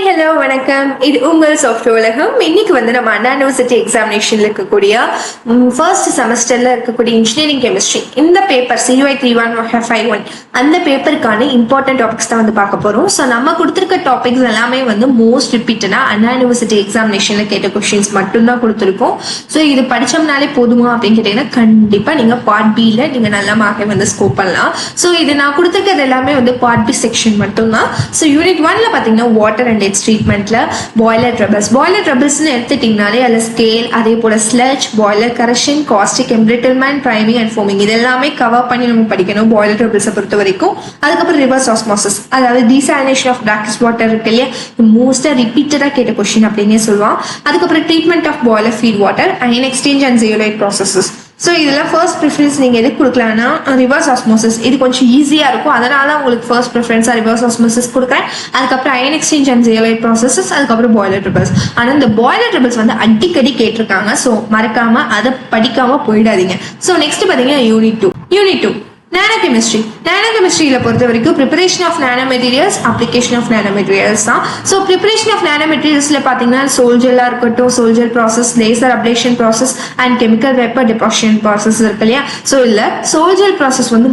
Hello வணக்கம். இது உங்கள் சாஃப்ட்வேர் உலகம். இன்னைக்கு வந்து நம்ம அண்ணா யூனிவர்சிட்டி எக்ஸாமினேஷன்ல இருக்கக்கூடிய ஃபர்ஸ்ட் செமஸ்டர்ல இருக்கக்கூடிய இன்ஜினியரிங் கெமிஸ்ட்ரி இந்த பேப்பர் CY 3151 அந்த பேப்பருக்கான இம்பார்ட்டன்ட் டாபிக்ஸ் தான் வந்து பார்க்க போறோம். ஸோ நம்ம கொடுத்துருக்க டாபிக்ஸ் எல்லாமே வந்து மோஸ்ட் ரிப்பீட்டடா அண்ணா யூனிவர்சிட்டி எக்ஸாமினேஷன்ல கேட்ட கொஸ்டின்ஸ் மட்டும்தான் கொடுத்துருக்கோம். ஸோ இது படிச்சோம்னாலே போதுமா அப்படின்னு கேட்டீங்கன்னா கண்டிப்பா நீங்க பார்ட் பில நீங்க நல்ல மார்க்கை வந்து ஸ்கோர் பண்ணலாம். ஸோ இது நான் கொடுத்துருக்கிறது எல்லாமே வந்து பார்ட் பி செக்ஷன் மட்டும்தான். ஸோ யூனிட் 1ல பாத்தீங்கன்னா வாட்டர் அண்ட் இட்ஸ் ட்ரீட்மெண்ட்ல பாய்லர் ட்ரபிள்ஸ்னு எடுத்துட்டீங்கனாலே அதுல ஸ்கேல், அதே போல sludge, boiler correction, caustic embrittlement, priming and foaming இது எல்லாமே கவர் பண்ணி நம்ம படிக்கணும் பாய்லர் ட்ரபிள்ஸை பொறுத்த வரைக்கும். அதுக்கப்புறம் ரிவர்ஸ் ஆஸ்மோசிஸ், அதாவது டீசாலினேஷன் ஆஃப் பிராக்டிஸ் வாட்டர் இருக்கு இல்லையா, மோஸ்டா ரிப்பீட்டடா கேட்ட கொஸ்டின் அப்படின்னே சொல்லுவான். அதுக்கப்புறம் treatment of boiler feed water, ion exchange and zeolite processes. So இதெல்லாம் ஃபர்ஸ்ட் ப்ரிஃபரன்ஸ் நீங்கள் எதுக்கு கொடுக்கலாம்னா ரிவர்ஸ் ஆஸ்மோசிஸ். இது கொஞ்சம் ஈஸியாக இருக்கும், அதனால உங்களுக்கு ஃபர்ஸ்ட் ப்ரிஃபரன்ஸாக ரிவர்ஸ் ஆஸ்மோசிஸ் கொடுக்குறேன். அதுக்கப்புறம் iron exchange and zeolite processes, அதுக்கப்புறம் பாய்லர் ட்ரபிள்ஸ். ஆனால் இந்த பாய்லர் ட்ரபிள்ஸ் வந்து அடிக்கடி கேட்டிருக்காங்க. ஸோ மறக்காம அதை படிக்காம போயிடாதீங்க. ஸோ நெக்ஸ்ட் பார்த்தீங்கன்னா யூனிட் டூ நானோ கெமிஸ்ட்ரியில பொறுத்த வரைக்கும் preparation of nano materials, application of nano materials தான். ஸோ ப்ரிப்பரேஷன் ஆஃப் நானோ மெட்டீரியல்ஸ்ல பார்த்தீங்கன்னா சோல்ஜெல்லாம் இருக்கட்டும், sol gel process, laser ablation process and chemical vapour deposition process இருக்கு இல்லையா. ஸோ இல்லை சோல்ஜர் ப்ராசஸ் வந்து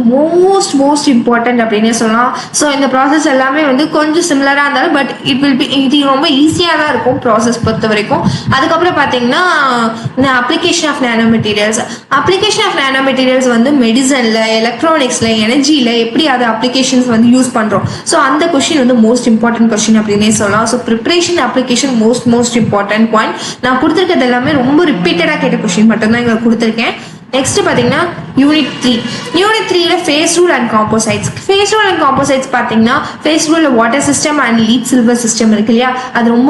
மோஸ்ட் இம்பார்ட்டன்ட் அப்படின்னே சொல்லலாம். ஸோ இந்த ப்ராசஸ் எல்லாமே வந்து கொஞ்சம் சிமிலராக இருந்தாலும் பட் இது ரொம்ப ஈஸியாக தான் இருக்கும் ப்ராசஸ் பொறுத்த வரைக்கும். அதுக்கப்புறம் பார்த்தீங்கன்னா அப்ளிகேஷன் ஆஃப் நானோ மெட்டீரியல்ஸ் வந்து மெடிசன்ல, எலக்ட்ரானிக்ஸ்ல, எனர்ஜியில எப்படி அது அப்ளிகேஷன்ஸ் வந்து யூஸ் பண்றோம். ஸோ அந்த கொஸ்டின் வந்து மோஸ்ட் இம்பார்ட்டன்ட் கொஸ்டின் அப்படின்னே சொல்லலாம். So preparation application most important point. நான் கொடுத்துருக்கிறது எல்லாமே ரொம்ப ரிப்பீட்டடா கேட்ட கொஸ்டின் மட்டும் தான் இங்க கொடுத்துருக்கேன். நெக்ஸ்ட் பாத்தீங்கன்னா யூனிட் 3ல ஃபேஸ் ரூல் அண்ட் காம்போசைட்ஸ் பாத்தீங்கன்னா ஃபேஸ் ரூல்ல water system and lead silver system இருக்கு இல்லையா, அது ரொம்ப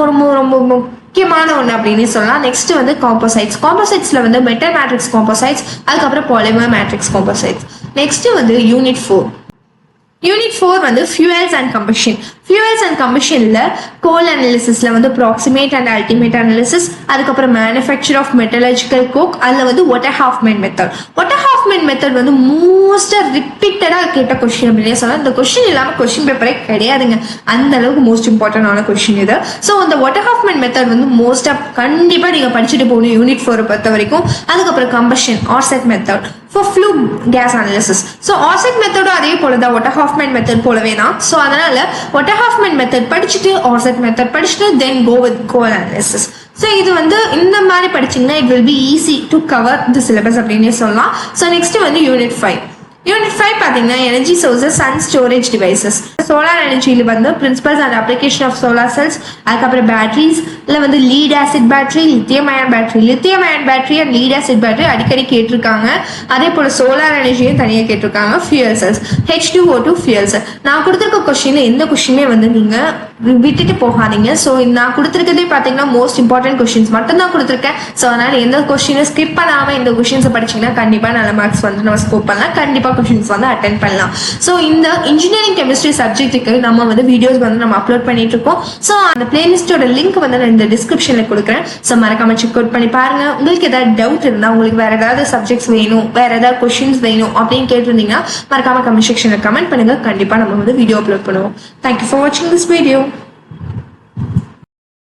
முக்கியமான ஒன்று அப்படின்னு சொல்லலாம். நெக்ஸ்ட் வந்து காம்போசைட்ஸ்ல வந்து மெட்டல் மேட்ரிக்ஸ் காம்போசைட்ஸ், அதுக்கப்புறம் பாலிமர் மேட்ரிக்ஸ் காம்போசைட்ஸ். நெக்ஸ்ட் வந்து யூனிட் 4 வந்து ஃபியூயல்ஸ் அண்ட் கம்பஷன்ல கோல் அனாலிசிஸ்ல வந்து ப்ராக்சிமேட் அண்ட் அல்டிமேட் அனாலிசிஸ், அதுக்கப்புறம் மேனுஃபேக்சர் ஆஃப் மெட்டலர்ஜிக்கல் கோக், அதுல வந்து வாட்டர் ஹாஃப்மேன் மெத்தட் வந்து மோஸ்டா ரிப்பீட்டடா கேட்ட கொஸ்டின் அப்படின்னே சொல்லலாம். இந்த கொஸ்டின் இல்லாம கொஸ்டின் பேப்பரே கிடையாதுங்க, அந்த அளவுக்கு மோஸ்ட் இம்பார்ட்டன்டான கொஸ்டின் இது. ஸோ இந்த வாட்டர் ஹாஃப்மேன் மெத்தட் வந்து மோஸ்டா கண்டிப்பா நீங்க படிச்சுட்டு போகணும் யூனிட் 4 பொறுத்த வரைக்கும். அதுக்கப்புறம் combustion Orsat method for flue gas analysis. So ORSET method அதே போல தான் வாட்டர் ஹாஃப்மேன் மெத்தட் போலவே தான். ஸோ அதனால வாட்டர் ஹாஃப்மேன் மெத்தட் படிச்சுட்டு ORSET மெத்தட் படிச்சுட்டு then go with coal analysis. So இது வந்து இந்த மாதிரி படிச்சிங்கன்னா it will be easy to cover the syllabus அப்படின்னே சொல்லலாம். ஸோ நெக்ஸ்ட் வந்து யூனிட் 5 பார்த்தீங்கன்னா energy sources and storage devices. Solar எனர்ஜியில் வந்து principles and application of solar cells, அதுக்கப்புறம் பேட்டரிஸ்ல வந்து lead acid battery, lithium ion battery and lead acid battery அடிக்கடி கேட்டிருக்காங்க. அதே போல சோலார் எனர்ஜியும் தனியாக கேட்டிருக்காங்க. Fuel cells, H2O2 fuel cell. நான் கொடுத்துருக்க கொஸ்டின்ல எந்த கொஸ்டினுமே வந்து நீங்க விட்டுட்டு போகாதீங்க. ஸோ நான் கொடுத்துருக்கதே பார்த்தீங்கன்னா மோஸ்ட் இம்பார்ட்டன்ட் கொஸ்டின்ஸ் மட்டும் தான் கொடுத்துருக்கேன். ஸோ அதனால எந்த கொஸ்டினை ஸ்கிப் பண்ணாம இந்த கொஸ்டின்ஸை படிச்சீங்கன்னா கண்டிப்பா நல்ல மார்க்ஸ் வந்து நம்ம ஸ்கோர் பண்ணலாம், கண்டிப்பா கொஸ்டின்ஸ் வந்து அட்டென்ட் பண்ணலாம். ஸோ இந்த இன்ஜினியரிங் கெமிஸ்ட்ரி சப்ஜெக்ட்டுக்கு நம்ம வந்து வீடியோஸ் வந்து நம்ம அப்லோட் பண்ணிட்டு இருக்கோம். ஸோ அந்த பிளேலிஸ்டோட லிங்க் வந்து நான் இந்த டிஸ்கிரிப்ஷன்ல கொடுக்குறேன். ஸோ மறக்காம செக் அவுட் பண்ணி பாருங்க. உங்களுக்கு ஏதாவது டவுட் இருந்தா, உங்களுக்கு வேற ஏதாவது சப்ஜெக்ட்ஸ் வேணும், வேற ஏதாவது கொஸ்டின்ஸ் வேணும் அப்படின்னு கேட்டிருந்தீங்கன்னா மறக்காம கமெண்ட் செக்ஷன்ல கமெண்ட் பண்ணுங்க. கண்டிப்பா நம்ம வந்து வீடியோ அப்லோட் பண்ணுவோம். தேங்க்யூ ஃபார் வாட்சிங் திஸ் வீடியோ.